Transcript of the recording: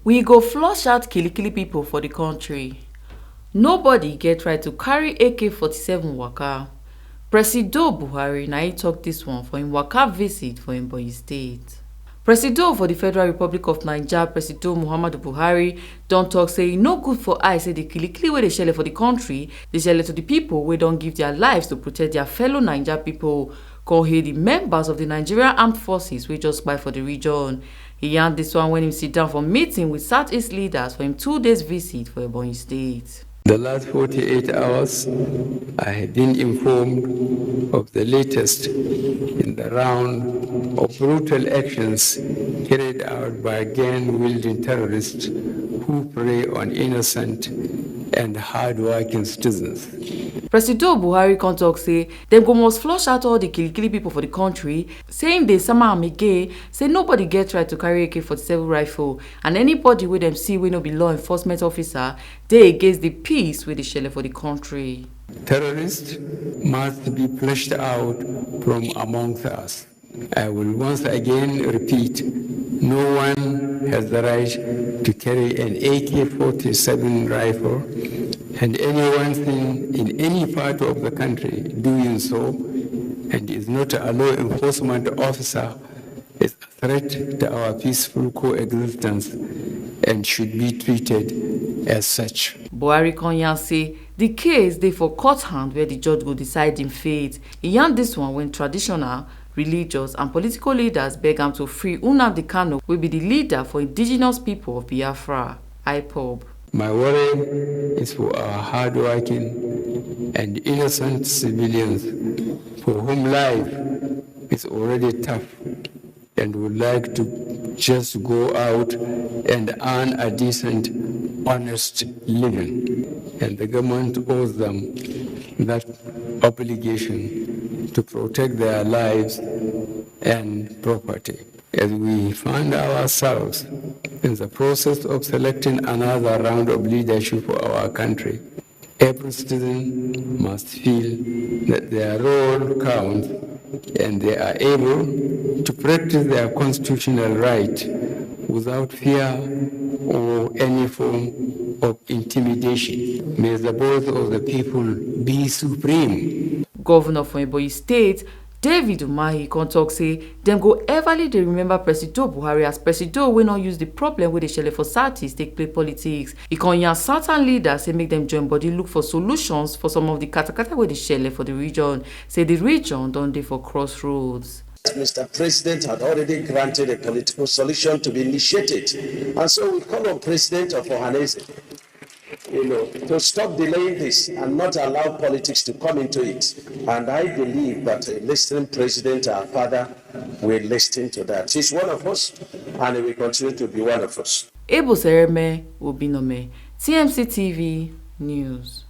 We go flush out Killikilli people for the country. Nobody get right to carry AK47 Waka. Presido Buhari na he talk this one for him Waka visit for Nobodi state. Presido for the Federal Republic of Nigeria, Presido Muhammadu Buhari, don talk say e no good for eye say the Killikilli wey dey shele for the country dey shele to the people wey don give their lives to protect their fellow Naija people. Come hail the members of the Nigerian Armed Forces wey just kpai for the region. He yarn this one when he sit down for meeting with Southeast leaders for him 2 days visit for Nobodi state. The last 48 hours, I have been informed of the latest in the round of brutal actions carried out by gang-wielding terrorists who prey on innocent and hard-working citizens. Presido Buhari come talk say dem go must flush out all the Killikilli people for the country, saying dey sama am again, say nobody get right to carry AK47 rifle, and anybody wey dem see wey no be law enforcement officer dey against the peace wey dey shele for the country. Terrorists must be flushed out from amongst us. I will once again repeat, no one has the right to carry an AK-47 rifle, and anyone seen in any part of the country doing so and is not a law enforcement officer is a threat to our peaceful coexistence and should be treated as such. Buhari come yarn say the case dey for court hand where the judge go decide im fate. He yarn this one when traditional, religious and political leaders beg am to free Nnamdi Kanu wey be the leader for indigenous people of Biafra, IPOB. My worry is for our hardworking and innocent civilians for whom life is already tough and would like to just go out and earn a decent, honest living. And the government owes them that obligation to protect their lives and property. As we find ourselves in the process of selecting another round of leadership for our country, every citizen must feel that their role counts and they are able to practice their constitutional right without fear or any form of intimidation. May the voice of the people be supreme. Governor for Nobodi state, David Umahi come talk say dem go everly dey remember Presido Buhari as Presido wey no use the problem wey dey shele for Southeast take play politics. He come yarn certain leaders say make dem join body look for solutions for some of the katakata wey dey shele for the region. Say the region don dey for crossroads. Mr. President had already granted a political solution to be initiated, and so we call on President of Ohanese, to stop delaying this and not allow politics to come into it. And I believe that a listening president, our father, will listen to that. He's one of us, and he will continue to be one of us. Ebo Sereme Obinome, TMC TV News.